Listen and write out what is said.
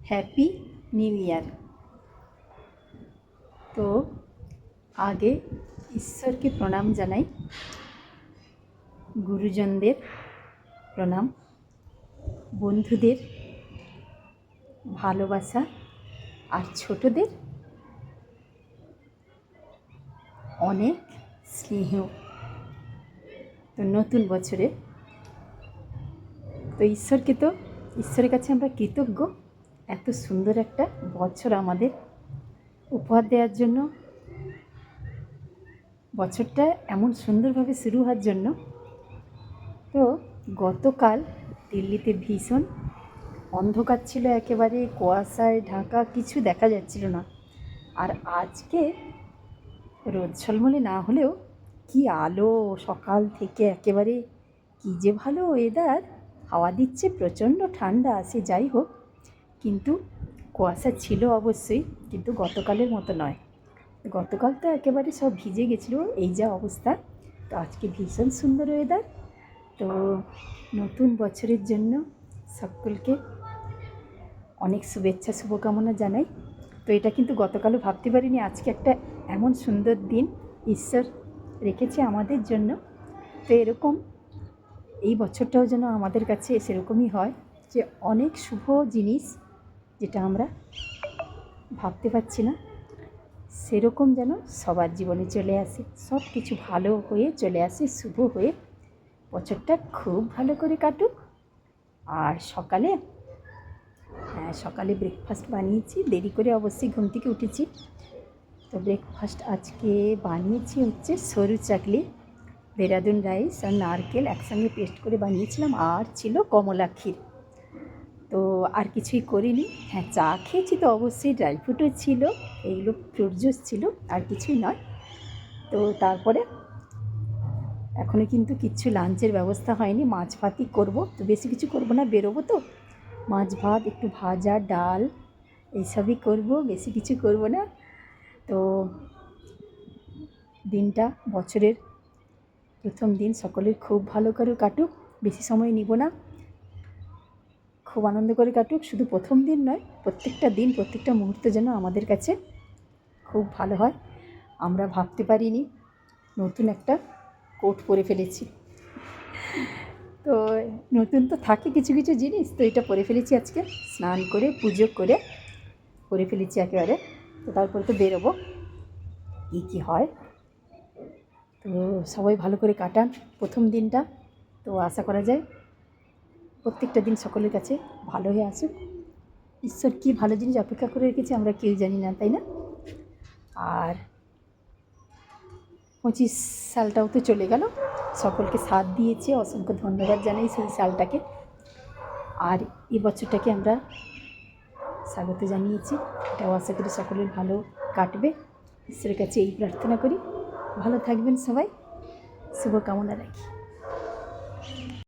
Happy new year. তো আগে ঈশ্বরকে প্রণাম জানাই, গুরুজনদের প্রণাম, বন্ধুদের ভালোবাসা আর ছোটদের অনেক স্নেহ। তো নতুন বছরে তো ঈশ্বরের কাছে আমরা কৃতজ্ঞ এত সুন্দর একটা বছর আমাদের উপহার দেওয়ার জন্য, বছরটা এমন সুন্দরভাবে শুরু হওয়ার জন্য। তো গতকাল দিল্লিতে ভীষণ অন্ধকার ছিল, একেবারে কুয়াশায় ঢাকা, কিছু দেখা যাচ্ছিল না। আর আজকে রোদ ঝলমলে না হলেও কি আলো, সকাল থেকে একেবারে কী যে ভালো ওয়েদার, হাওয়া দিচ্ছে, প্রচণ্ড ঠান্ডা। সে যাই হোক, কিন্তু কুয়াশা ছিল অবশ্যই, কিন্তু গতকালের মতো নয়। গতকাল তো একেবারে সব ভিজে গেছিলো, এই যা অবস্থা। তো আজকে ভীষণ সুন্দর ওয়েদার। তো নতুন বছরের জন্য সকলকে অনেক শুভেচ্ছা, শুভকামনা জানাই। তো এটা কিন্তু গতকালও ভাবতে পারিনি আজকে একটা এমন সুন্দর দিন ঈশ্বর রেখেছে আমাদের জন্য। তো এরকম এই বছরটাও যেন আমাদের কাছে সেরকমই হয়, যে অনেক শুভ জিনিস যেটা আমরা ভাবতে পারছি না, সেরকম যেন সবার জীবনে চলে আসে, সব কিছু ভালো হয়ে চলে আসে, শুভ হয়ে বছরটা খুব ভালো করে কাটুক। আর সকালে ব্রেকফাস্ট বানিয়েছি, দেরি করে অবশ্যই ঘুম থেকে উঠেছি। তো ব্রেকফাস্ট আজকে বানিয়েছি হচ্ছে সরু চাকলি, দেরাদুন রাইস আর নারকেল একসঙ্গে পেস্ট করে বানিয়েছিলাম, আর ছিল কমলা ক্ষীর। তো আর কিছুই করিনি। হ্যাঁ, চা খেয়েছি তো অবশ্যই, ড্রাই ফ্রুটও ছিল, এইগুলো ফ্রুট জুস ছিল, আর কিছুই নয়। তো তারপরে এখনও কিন্তু কিচ্ছু লাঞ্চের ব্যবস্থা হয়নি, মাছ ভাতই করবো। তো বেশি কিছু করবো না, বেরোবো তো, মাছ ভাত, একটু ভাজা, ডাল, এইসবই করবো, বেশি কিছু করবো না। তো দিনটা, বছরের প্রথম দিন, সকলের খুব ভালো করে কাটুক, বেশি সময় নিব না, খুব আনন্দ করে কাটুক। শুধু প্রথম দিন নয়, প্রত্যেকটা দিন, প্রত্যেকটা মুহূর্ত যেন আমাদের কাছে খুব ভালো হয়। আমরা ভাবতে পারিনি নতুন একটা কোট পরে ফেলেছি। তো নতুন তো থাকে কিছু কিছু জিনিস, তো এটা পরে ফেলেছি আজকে, স্নান করে পুজো করে পরে ফেলেছি একেবারে। তো তারপরে তো বেরোবো, কী হয়। তো সবাই ভালো করে কাটান প্রথম দিনটা। তো আশা করা যায় প্রত্যেকটা দিন সকলের কাছে ভালো হয়ে আসুক। ঈশ্বর কী ভালো জিনিস অপেক্ষা করে রেখেছে আমরা কেউ জানি না, তাই না? আর 25 সালটাও তো চলে গেল, সকলকে সাথ দিয়েছে, অসংখ্য ধন্যবাদ জানাই সেই সালটাকে। আর এই বছরটাকে আমরা স্বাগত জানিয়েছি, এটাও আশা করি সকলের ভালো কাটবে। ঈশ্বরের কাছে এই প্রার্থনা করি, ভালো থাকবেন সবাই, শুভকামনা রাখি।